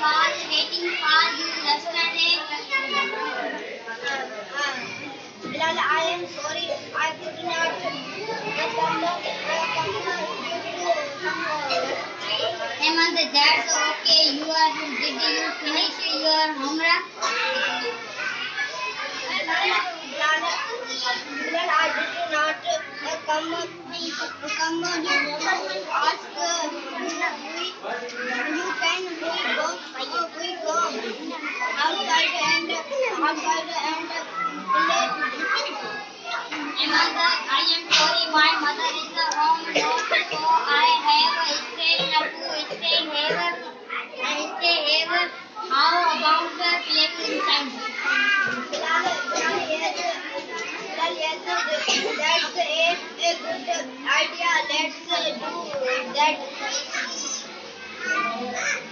waiting for you yesterday. Bilal, I am sorry. I could not come Hemant, that's okay. Did you finish your homework? Bilal, I did not come ask you can we go outside and play. Hemant, I am sorry. My mother is home now, so I have stay here. How about playing inside? Bilal, yes, that's a good idea. Let's do that.